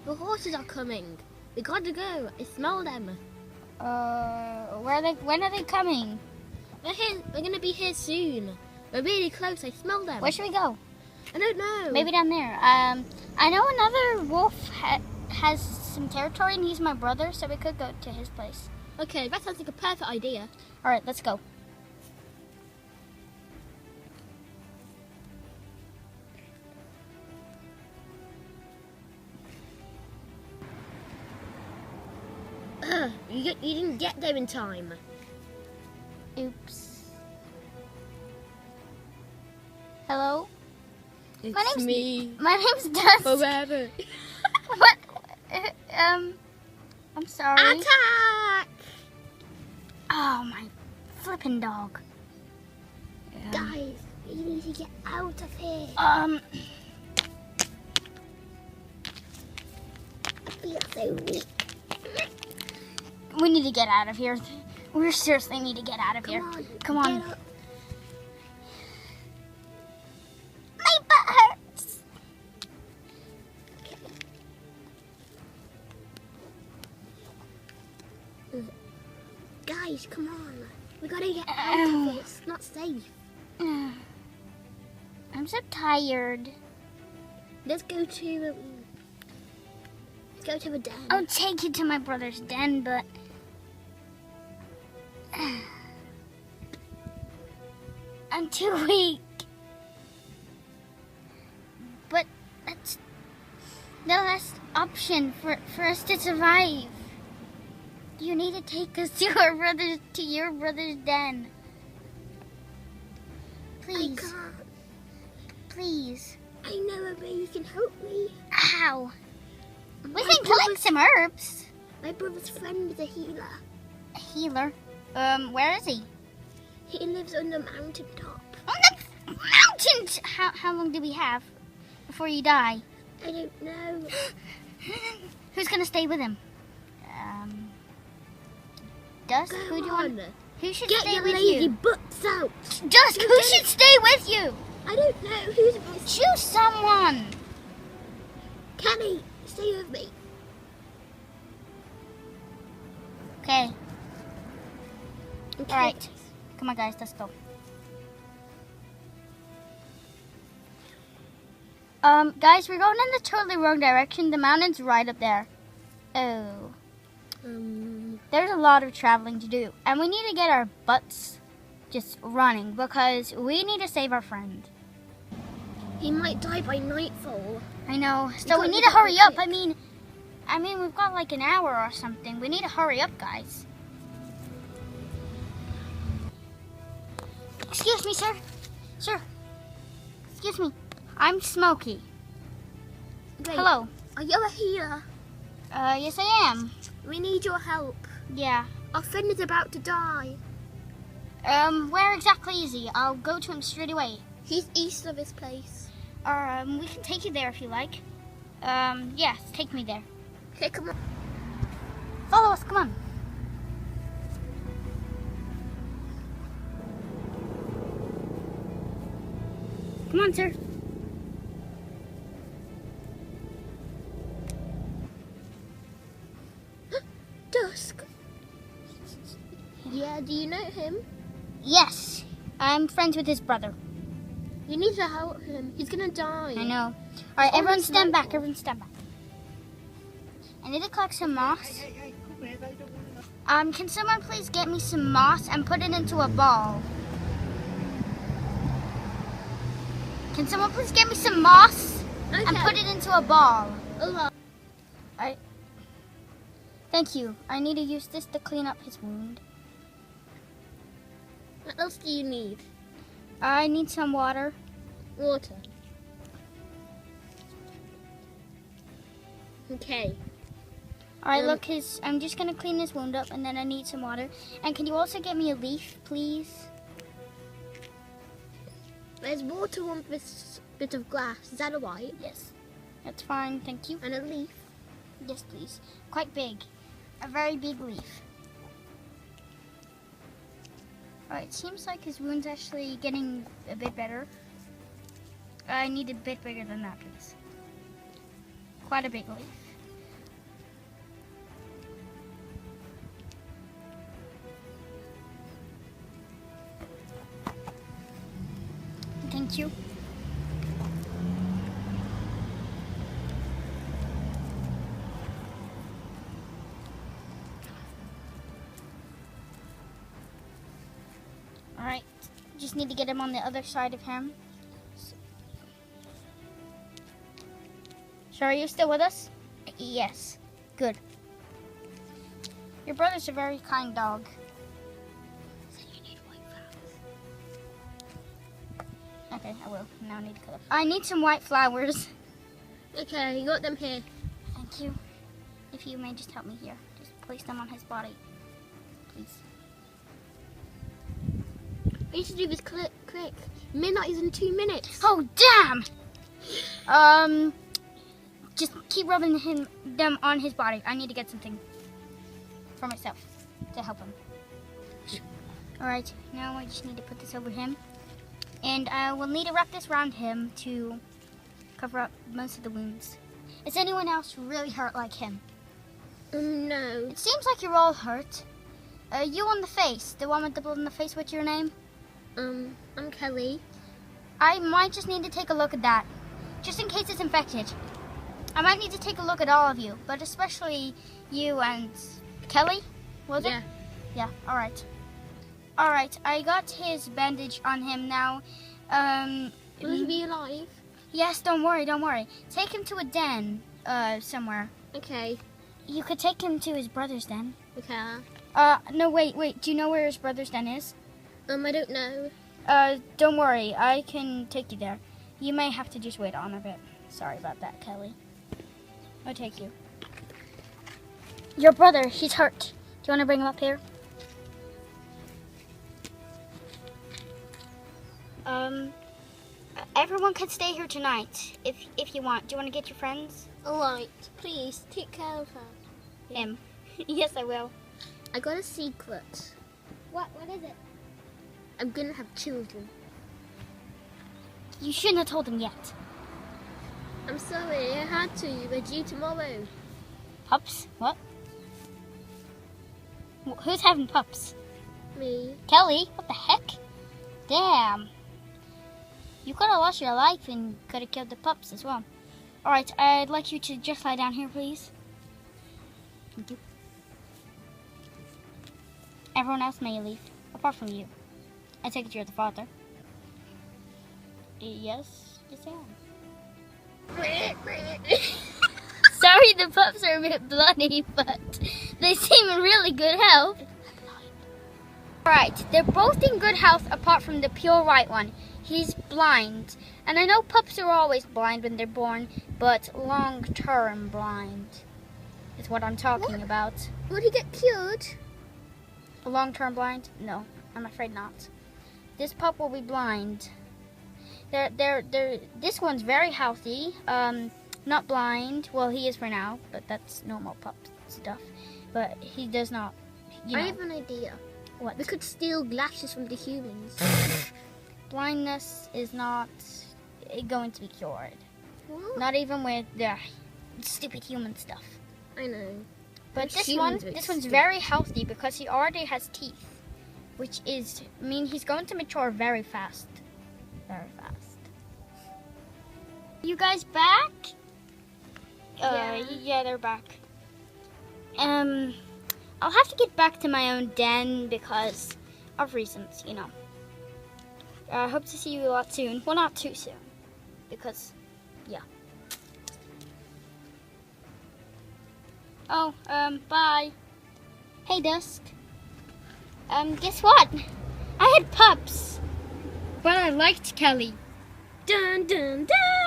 The horses are coming. We gotta go. I smell them. Where are they? When are they coming? They're here. They're gonna be here soon. They're really close. I smell them. Where should we go? I don't know. Maybe down there. I know another wolf has some territory, and he's my brother, so we could go to his place. Okay, that sounds like a perfect idea. All right, let's go. You didn't get there in time. Oops. Hello? It's me. My name's Dust. Forever. What? I'm sorry. Attack! Oh, my flippin' dog. Guys, we need to get out of here. Um, I feel so weak. we need to get out of here. We seriously need to get out of here. Come on. Get up. My butt hurts. Guys, come on. We gotta get out of this. Not safe. I'm so tired. Let's go to the den. I'll take you to my brother's den, but I'm too weak. But that's the last option for us to survive. You need to take us to your brother's den. Please. I can't. Please. I know a way you can help me. How? We My can collect some herbs. My brother's friend is a healer. A healer? Where is he? He lives on the mountaintop. On the mountains! How long do we have before you die? I don't know. Who's gonna stay with him? Dust? Go Who do you on. want? Who should Get stay your with lazy you? butts out. Dust, who should stay with you? I don't know. Who's supposed to... Choose someone. Kenny, stay with me. Okay. Okay. All right. Come on, guys. Let's go. Guys, we're going in the totally wrong direction. The mountain's right up there. Oh. There's a lot of traveling to do. And we need to get our butts just running because we need to save our friend. He might die by nightfall. I know. So we need to hurry up. I mean, we've got like an hour or something. We need to hurry up, guys. Excuse me, sir. Sir. Excuse me. I'm Smokey. Wait, Hello. Are you a healer? Yes I am. We need your help. Yeah. Our friend is about to die. Where exactly is he? I'll go to him straight away. He's east of his place. We can take you there if you like. Yes, take me there. Okay, come on. Follow us, come on. Come on, sir. Dusk. Yeah, do you know him? Yes, I'm friends with his brother. You need to help him. He's gonna die. I know. Alright, everyone almost stand back. nightfall. Everyone stand back. I need to collect some moss. Can someone please get me some moss and put it into a ball? Can someone please get me some moss and put it into a ball? Oh, Thank you. I need to use this to clean up his wound. what else do you need? I need some water. Water. Okay. Alright, look, I'm just gonna clean this wound up and then I need some water. And can you also get me a leaf, please? There's water on this bit of glass. Is that alright? Yes. That's fine, thank you. And a leaf. Yes, please. Quite big. A very big leaf. Alright, seems like his wound's actually getting a bit better. I need a bit bigger than that, please. Quite a big leaf. Thank you. Alright, just need to get him on the other side of him. So are you still with us? Yes. Good. Your brother's a very kind dog. So you need white flowers. Okay, I will. Now I need to cut up. I need some white flowers. Okay, you got them here. Thank you. If you may just help me here. Just place them on his body. Please. We need to do this quick. Midnight is in 2 minutes. Oh, damn! Just keep rubbing them on his body. I need to get something for myself to help him. Alright, now I just need to put this over him. And I will need to wrap this around him to cover up most of the wounds. Is anyone else really hurt like him? No. It seems like you're all hurt. You on the face, the one with the blood on the face, what's your name? I'm Kelly. I might just need to take a look at that, just in case it's infected. I might need to take a look at all of you, but especially you and Kelly, was it? Yeah. Yeah, alright. Alright, I got his bandage on him now. Will he be alive? Yes, don't worry. Take him to a den, somewhere. Okay. You could take him to his brother's den. Okay. No, wait, do you know where his brother's den is? I don't know. Don't worry, I can take you there. You may have to just wait on a bit. Sorry about that, Kelly. I'll take you. Your brother, he's hurt. Do you want to bring him up here? Everyone can stay here tonight, if you want. Do you want to get your friends? Alright, please, take care of her. Him. Yes, I will. I got a secret. What is it? I'm gonna have children. You shouldn't have told him yet. I'm sorry, I had to. We're due tomorrow. Pups? What? Who's having pups? Me. Kelly? What the heck? Damn. You could have lost your life and could have killed the pups as well. Alright, I'd like you to just lie down here, please. Thank you. Everyone else may leave, apart from you. I take it you're the father. Yes, I am. Sorry the pups are a bit bloody, but they seem in really good health. Alright, they're both in good health apart from the pure white one. He's blind. And I know pups are always blind when they're born, but long-term blind is what I'm talking about. Will he get cured? Long-term blind? No, I'm afraid not. This pup will be blind. This one's very healthy. Not blind. Well, he is for now, but that's normal pup stuff. But he does not. I have an idea. What? We could steal glasses from the humans. Blindness is not going to be cured. What? Not even with the stupid human stuff. I know. But this Humans one, are this one's stupid. very healthy because he already has teeth, which is mean he's going to mature very fast. Very fast. You guys back? Yeah, they're back. I'll have to get back to my own den because of reasons, you know. I hope to see you a lot soon. Well, not too soon, because, yeah. Oh, bye. Hey, Dusk. Guess what? I had pups. But I liked Kelly. Dun dun dun!